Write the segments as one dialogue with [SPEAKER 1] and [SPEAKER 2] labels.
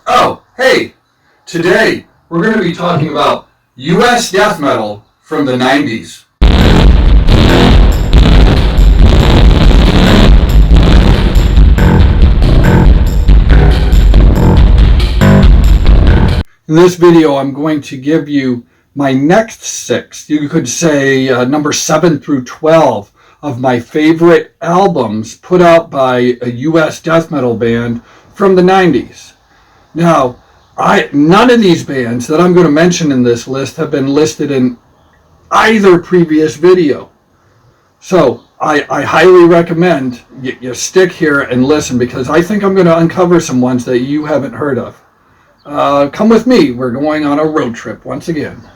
[SPEAKER 1] Oh, hey! Today, we're going to be talking about U.S. death metal from the 90s. In this video, I'm going to give you my next 6, you could say number 7 through 12, of my favorite albums put out by a U.S. death metal band from the 90s. Now, none of these bands that I'm going to mention in this list have been listed in either previous video. So I highly recommend you stick here and listen, because I think I'm going to uncover some ones that you haven't heard of. Come with me. We're going on a road trip once again.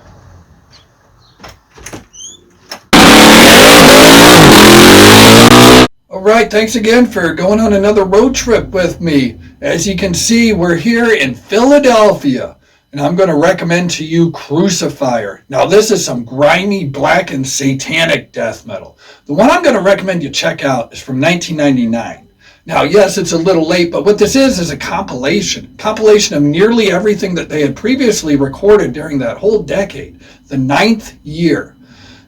[SPEAKER 1] Alright, thanks again for going on another road trip with me. As you can see, we're here in Philadelphia, and I'm going to recommend to you Crucifier. Now, this is some grimy, black, and satanic death metal. The one I'm going to recommend you check out is from 1999. Now, yes, it's a little late, but what this is a compilation of nearly everything that they had previously recorded during that whole decade, the 9th year.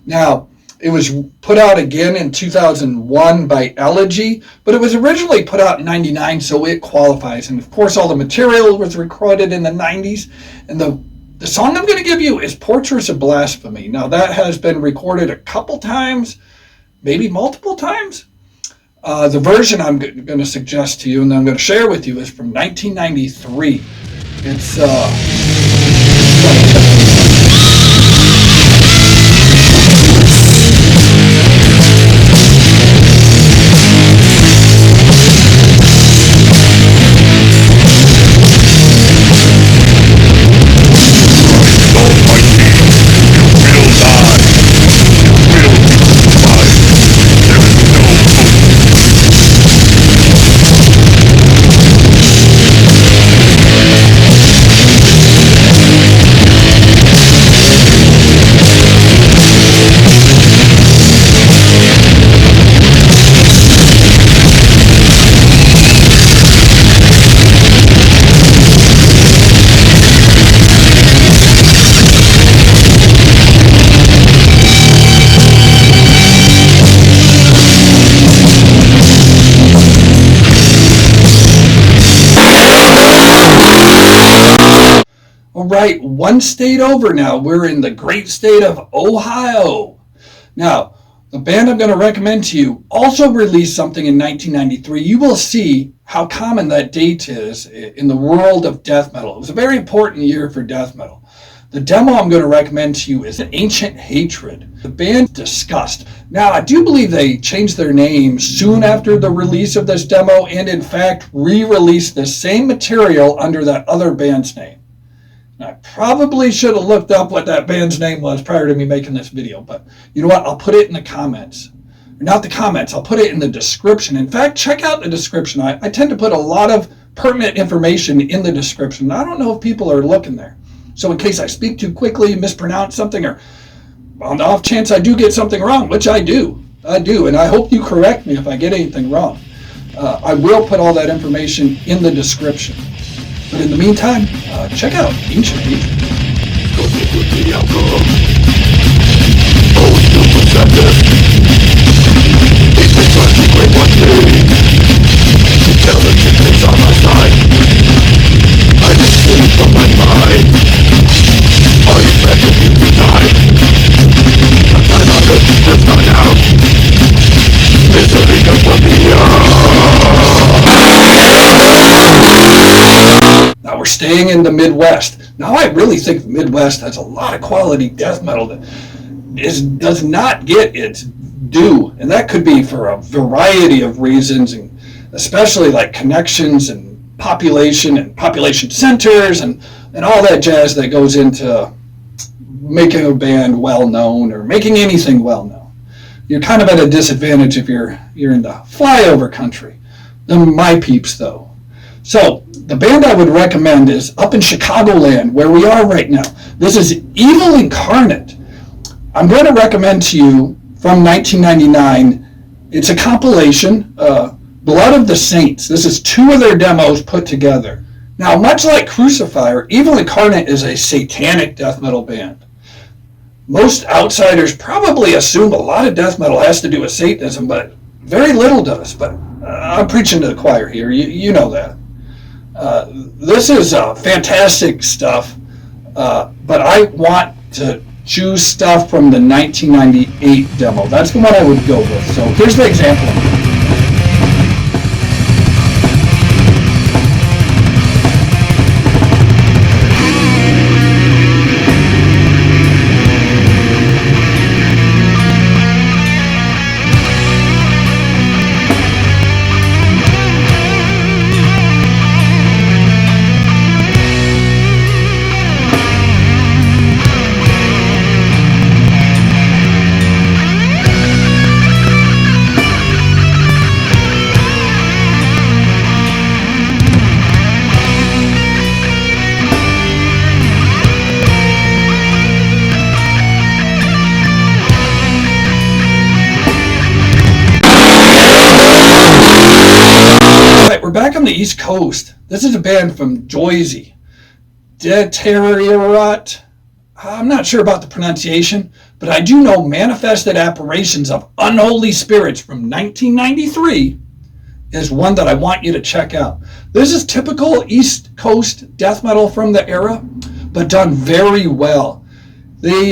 [SPEAKER 1] Now, it was put out again in 2001 by 𝔼𝔸𝔝, but it was originally put out in 99, so it qualifies. And of course, all the material was recorded in the 90s. And the song I'm going to give you is Portraits of Blasphemy. Now, that has been recorded a couple times, maybe multiple times. The version I'm going to suggest to you and I'm going to share with you is from 1993. It's Alright, one state over now. We're in the great state of Ohio. Now, the band I'm going to recommend to you also released something in 1993. You will see how common that date is in the world of death metal. It was a very important year for death metal. The demo I'm going to recommend to you is Ancient Hatred. The band Disgust. Now, I do believe they changed their name soon after the release of this demo, and in fact re-released the same material under that other band's name. I probably should have looked up what that band's name was prior to me making this video, but you know what? I'll put it in the comments. Not the comments, I'll put it in the description. In fact, check out the description. I tend to put a lot of pertinent information in the description. I don't know if people are looking there. So in case I speak too quickly, mispronounce something, or on the off chance I do get something wrong, which I do, and I hope you correct me if I get anything wrong. I will put all that information in the description. But in the meantime, check out Ancient Hatred. Now we're staying in the Midwest. Now I really think the Midwest has a lot of quality death metal that does not get its due. And that could be for a variety of reasons, and especially like connections and population centers and all that jazz that goes into making a band well known or making anything well known. You're kind of at a disadvantage if you're in the flyover country. My peeps though. So the band I would recommend is up in Chicagoland, where we are right now. This is Evil Incarnate. I'm going to recommend to you from 1999. It's a compilation Blood of the Saints. This is 2 of their demos put together. Now, much like Crucifier, Evil Incarnate is a satanic death metal band. Most outsiders probably assume a lot of death metal has to do with Satanism, but very little does. But I'm preaching to the choir here. You know that. This is fantastic stuff, but I want to choose stuff from the 1998 demo. That's the one I would go with. So here's the example. Back on the East Coast, this is a band from Jersey, 𝔼𝔸ℝ𝕃𝕐. I'm not sure about the pronunciation, but I do know Manifested Apparitions of Unholy Spirits from 1993 is one that I want you to check out. This is typical East Coast death metal from the era, but done very well. They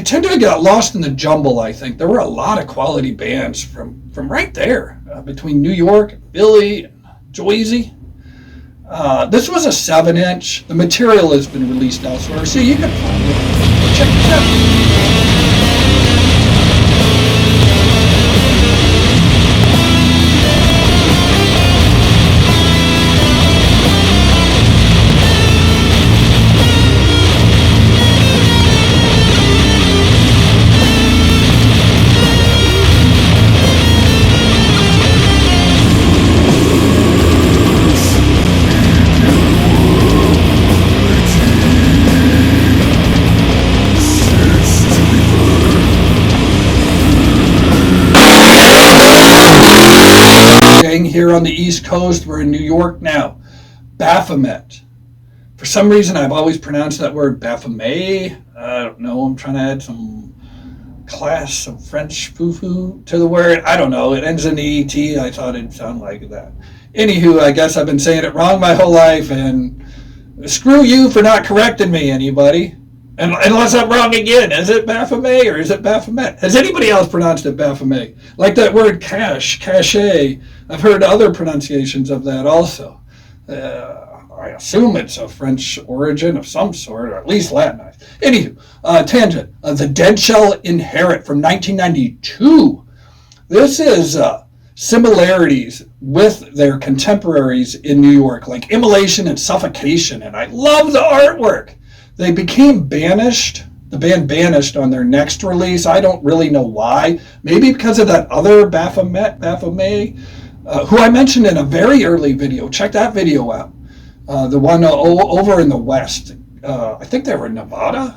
[SPEAKER 1] tend to get lost in the jumble, I think. There were a lot of quality bands from right there, between New York, Philly, Jersey. This was a 7-inch. The material has been released elsewhere, so you can find it. Check this out. Here on the East Coast, we're in New York now. Baphomet. For some reason, I've always pronounced that word Baphomet. I don't know. I'm trying to add some class, some French foo-foo to the word. I don't know. It ends in E-T. I thought it'd sound like that. Anywho, I guess I've been saying it wrong my whole life, and screw you for not correcting me, anybody. And unless I'm wrong again, is it Baphomet or is it Baphomet? Has anybody else pronounced it Baphomet? Like that word cachet. I've heard other pronunciations of that also. I assume it's a French origin of some sort, or at least Latinized. Anywho, tangent. The Dead Shall Inherit from 1992. This is similarities with their contemporaries in New York, like Immolation and Suffocation, and I love the artwork. They became banished, the band banished on their next release. I don't really know why. Maybe because of that other Baphomet, who I mentioned in a very early video. Check that video out. The one over in the West. I think they were in Nevada.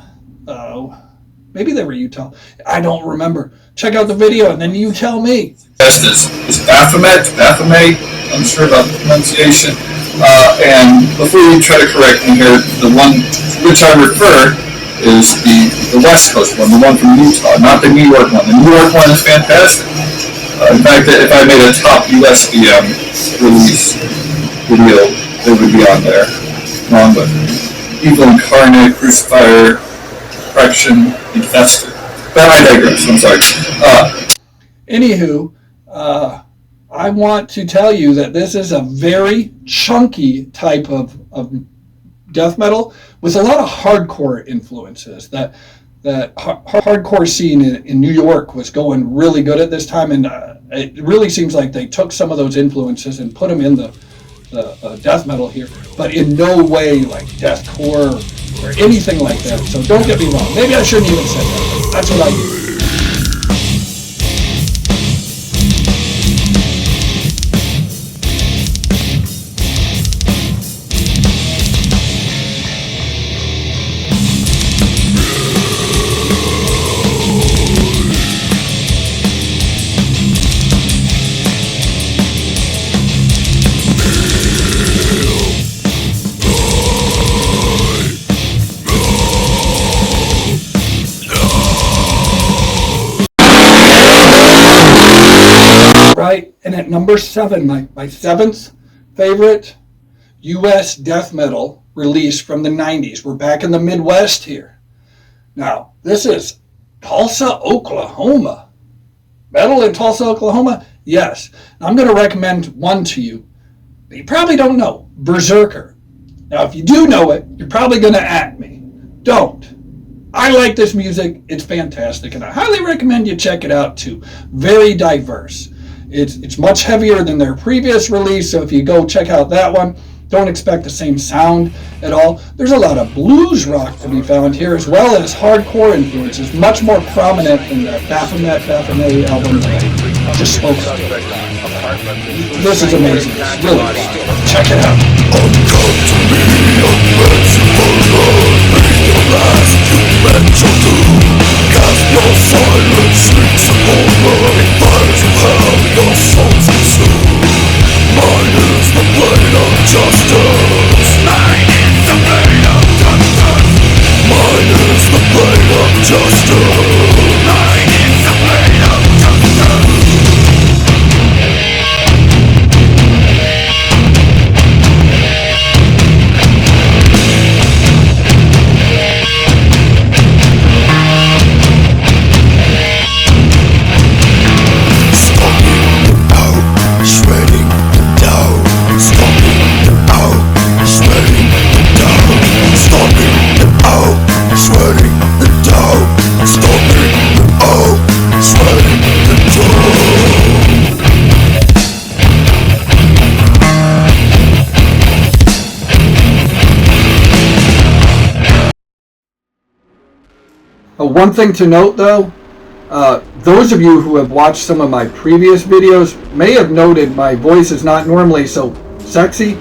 [SPEAKER 1] Maybe they were Utah. I don't remember. Check out the video and then you tell me.
[SPEAKER 2] Best is Baphomet, I'm sure about the pronunciation. And before you try to correct me here, the one to which I refer is the West Coast one, the one from Utah, not the New York one. The New York one is fantastic. In fact, if I made a top USBM release video, it would be on there, along with Evil Incarnate, Crucifier, Correction, Infested. But I digress, I'm sorry.
[SPEAKER 1] Anywho, I want to tell you that this is a very chunky type of death metal with a lot of hardcore influences. That hardcore scene in New York was going really good at this time, and it really seems like they took some of those influences and put them in the death metal here, but in no way like deathcore or anything like that. So don't get me wrong. Maybe I shouldn't even say that. That's what I do. right, and at number 7, my 7th favorite U.S. death metal release from the 90s. We're back in the Midwest here. Now, this is Tulsa, Oklahoma. Metal in Tulsa, Oklahoma? Yes. Now, I'm going to recommend one to you that you probably don't know, Berserker. Now, if you do know it, you're probably going to at me. Don't. I like this music. It's fantastic, and I highly recommend you check it out, too. Very diverse. It's much heavier than their previous release, so if you go check out that one, don't expect the same sound at all. There's a lot of blues rock to be found here, as well as hardcore influences, much more prominent than the 𝔼𝔶𝐻 album that I just spoke of. This is amazing. It's really fun. Check it out. One thing to note, though, those of you who have watched some of my previous videos may have noted my voice is not normally so sexy.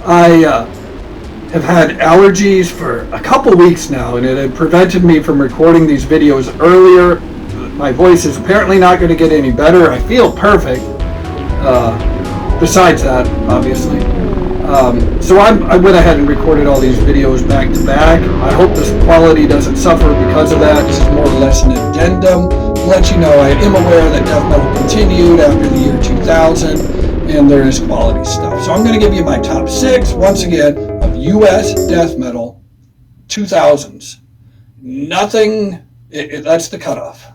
[SPEAKER 1] I have had allergies for a couple weeks now, and it had prevented me from recording these videos earlier. My voice is apparently not going to get any better. I feel perfect. Besides that, obviously. So I went ahead and recorded all these videos back to back. I hope this quality doesn't suffer because of that. This is more or less an addendum to let you know I am aware that death metal continued after the year 2000, and there is quality stuff. So I'm going to give you my top 6, once again, of U.S. death metal 2000s. Nothing, that's the cutoff.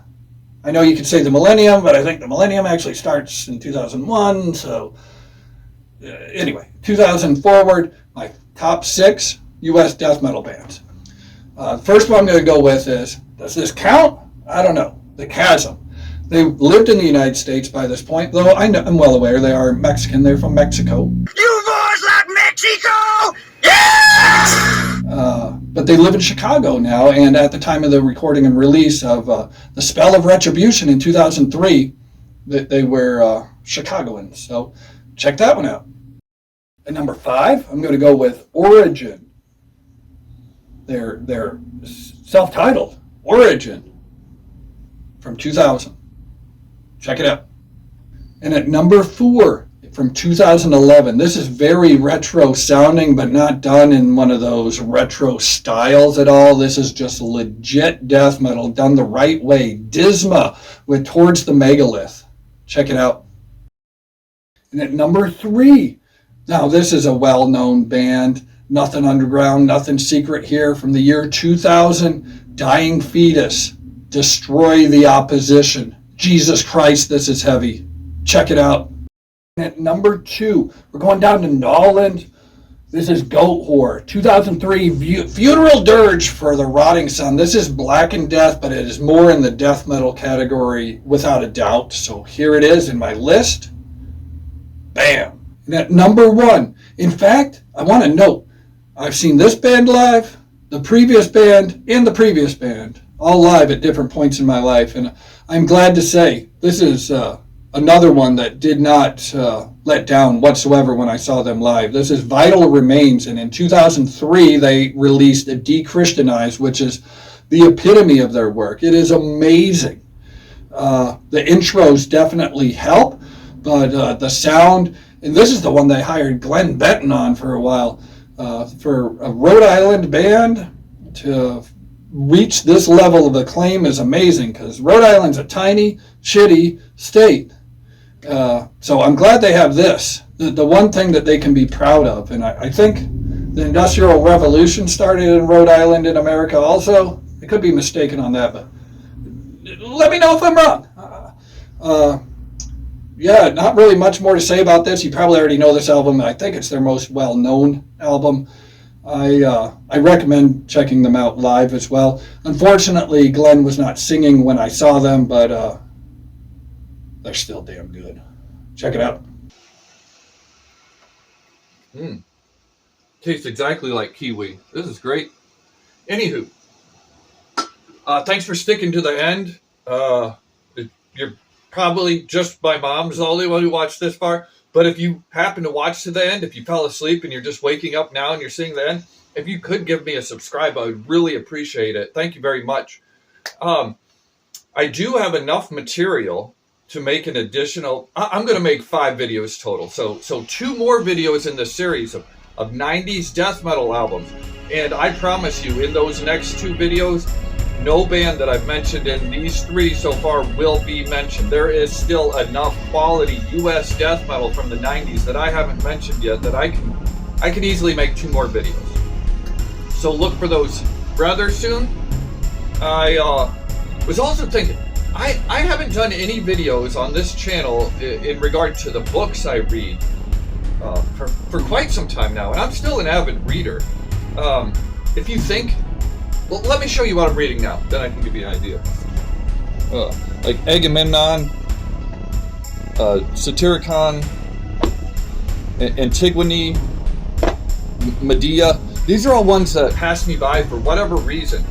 [SPEAKER 1] I know you could say the millennium, but I think the millennium actually starts in 2001, so... Anyway, 2000 forward, my top 6 U.S. death metal bands. First one I'm going to go with is, does this count? I don't know. The Chasm. They lived in the United States by this point, though I'm well aware they are Mexican. They're from Mexico. You boys like Mexico? Yeah! But they live in Chicago now, and at the time of the recording and release of The Spell of Retribution in 2003, they were Chicagoans. So check that one out. At number 5, I'm going to go with Origin. They're self-titled, Origin, from 2000. Check it out. And at number 4, from 2011, this is very retro sounding, but not done in one of those retro styles at all. This is just legit death metal done the right way. Disma with Towards the Megalith. Check it out. And at number 3, now this is a well-known band, nothing underground, nothing secret here, from the year 2000, Dying Fetus, Destroy the Opposition. Jesus Christ, this is heavy. Check it out. And at number 2, we're going down to Nolland. This is Goat Whore, 2003, Funeral Dirge for the Rotting Sun. This is Black and Death, but it is more in the death metal category without a doubt. So here it is in my list. Bam. And at number 1, in fact, I want to note, I've seen this band live, the previous band, and the previous band, all live at different points in my life. And I'm glad to say this is another one that did not let down whatsoever when I saw them live. This is Vital Remains, and in 2003, they released a Dechristianized, which is the epitome of their work. It is amazing. The intros definitely help, but the sound... And this is the one they hired Glenn Benton on for a while. For a Rhode Island band to reach this level of acclaim is amazing, because Rhode Island's a tiny, shitty state. So I'm glad they have this, the one thing that they can be proud of. And I think the Industrial Revolution started in Rhode Island in America also. I could be mistaken on that, but let me know if I'm wrong. Yeah, not really much more to say about this. You probably already know this album. I think it's their most well-known album. I recommend checking them out live as well. Unfortunately, Glenn was not singing when I saw them, but they're still damn good. Check it out.
[SPEAKER 3] Tastes exactly like kiwi. This is great. Anywho, thanks for sticking to the end. You're probably just my mom's the only one who watched this far. But if you happen to watch to the end, if you fell asleep and you're just waking up now and you're seeing the end, if you could give me a subscribe, I would really appreciate it. Thank you very much. I do have enough material to make an additional, I'm going to make 5 videos total. So 2 more videos in the series of 90s death metal albums. And I promise you, in those next 2 videos, no band that I've mentioned in these 3 so far will be mentioned. There is still enough quality US death metal from the 90s that I haven't mentioned yet that I can easily make 2 more videos. So look for those rather soon. I was also thinking, I haven't done any videos on this channel in regard to the books I read for quite some time now, and I'm still an avid reader. If you think, well, let me show you what I'm reading now, then I can give you an idea. Like Agamemnon, Satyricon, Antigone, Medea. These are all ones that passed me by for whatever reason.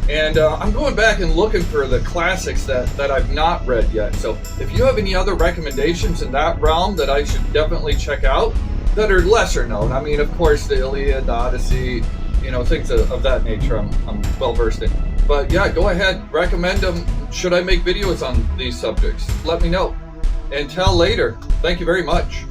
[SPEAKER 3] And I'm going back and looking for the classics that I've not read yet. So if you have any other recommendations in that realm that I should definitely check out that are lesser known, I mean, of course, the Iliad, the Odyssey, you know, things of that nature I'm well versed in. But yeah, go ahead, recommend them. Should I make videos on these subjects? Let me know. Until later, thank you very much.